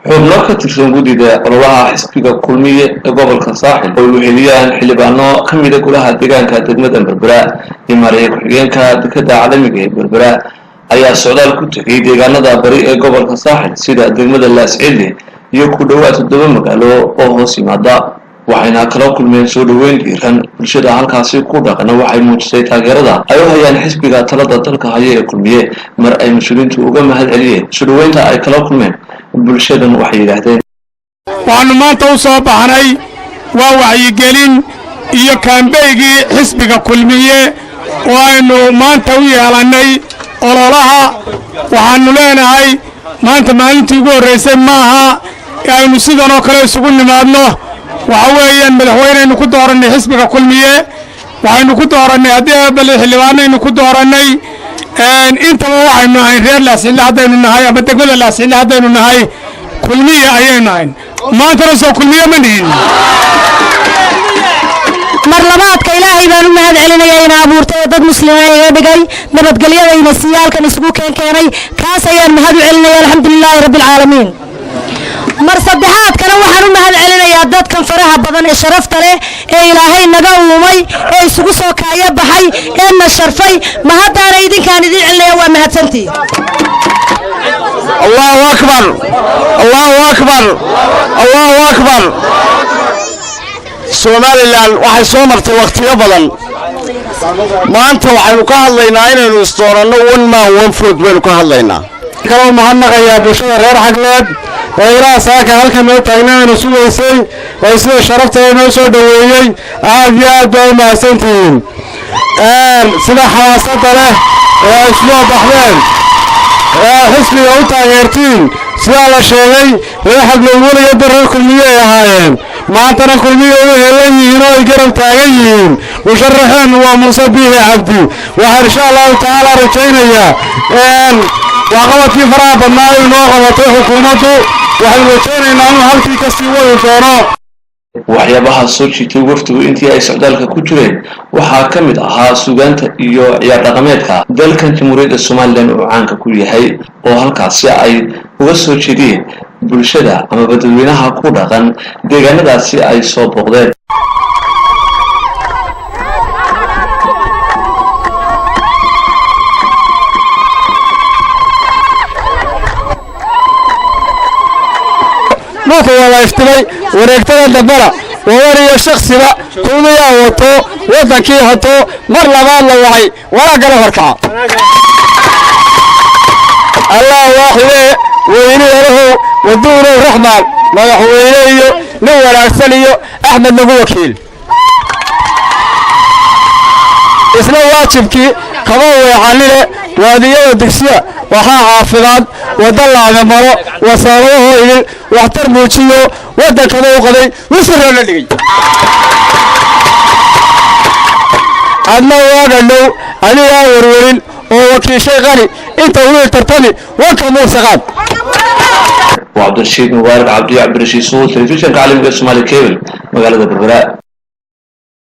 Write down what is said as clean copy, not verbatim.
xubno ka tirsan gudida ololaha xisbiga kulmiye ee gobolka saaxil oo weheliyan xildhibaano ka mid ah golaha deegaanka degmada Berbera iyo mareey ku-xigeenka dekedda caalamiga ee Berbera ayaa socdaal ku tagay deegaanada bari ee gobolka saaxil sida degmada Laascille iyo ku dhawaad 7 magaalo oo hoos yimaada waxayna kala kulmeen soo dhaweyn diiran bulshada halkaasi ku dhaqana waxay muujisay taageerada ay u hayaan xisbiga talada dalka haya ee kulmiye mar ay mas'uuliyiintu uga mahad celiyeen soo dhaweynta ay kala kulmeen bulshadan waxay yiraahdeen waxaanu maanta u soo baxnay waa wacyigelin iyo kaambeygii xisbiga kulmiye oo aynu maanta u yeelanay ololaha waxaanu leenahay maanta maalintii ugu horeysay maaha aynu sidan oo kale isugu nimaadno waxa weeyaan madaxweyneynu ku dooranay xisbiga kulmiye waxaynu ku dooranay haddii bal xildhibaanaynu ku dooranay intaba waxaynu nahay reer Laascille haddaynu nahay ama degmada Laascille haddaynu nahay kulmiye ayaynu nahay maantana soo kulmiye ma nihin marlabaadka ilaahay baan u mahad celinayaa in abuurtay dad muslimiin iga dhigay nabadgelyadayna siyaalkan isugu keenay kaas ayaan mahad u celinayaa alxamdulilaahi rabbil caalamiin mar saddexaad kale waxaan u mahad celinayaa dadkan faraha badan ee sharafta leh ee ilaahay naga uumay ee isugu soo kaaya baxay ee na sharfay ma haddaana idinkaan idin celinayaa waa mahadsantii Allahu akbar Allahu akbar Allahu akbar Somaliland waxay soo martay waqtiyo badan maanta waxaynu ka hadlaynaa inaynu isdooranno one man one vote baynu ka hadlaynaa kala mahadnaqayaa bulshada reer Xagleed oo ilaa saaka halkan noo taagnaaynu sugaysay oo sida sharafta noo soo dhaweeyay aad iyo aad bay mahadsantihiin sida xawaasadda leh ee isoo baxdeen xisbiga u taageertiin sida la sheegay reer Xagleed weligeed reer kulmiye ay ahaayeen maantana kulmiye u helan yihiin oo ay garab taagan yihiin musharaxeen waa Muuse Biixi Cabdi waxaan insha Allah taala rajaynayaa وقوتي فرا بدناي نoo qabatay xukuumaddu waxay wajahnaynaa in halkii ka sii wadi doono waxyaabaha soo jiitay waftigu intii ay socdaalka ku jireen waxaa ka mid ahaa suugaanta iyo ciyaar dhaqameedka dalkan Jamhuuriyadda Soomaaliland oo caanka ku yahay oo halkaasi ay uga soo jeediyeen bulshada ama dadweynaha ku dhaqan deegaanadaasi ay soo booqdeen ولا يفتري وريكتنا دبرة ووري الشخص لا كل يوتو وذكي هتو مر لبال وعي ولا قال فركع الله واحد ويني له ودور الرحمن ما يحويه نور السليو أحمد نبو وكيل اسمه واجبكي كمان عليه واديه الدكسية وها حافظات ودل على مرة وصاروه إلى واحترموا شيء وده كذا وقضي وصلوا للي أنا واقعلو أنا ورورين ووكي شيء غني أنت ولي ترتني وكمو سقط وعبد الرشيد مبارك عبد الرشيد صوت تلفزيون عالمي الصومالي كيبل مقالة بربراء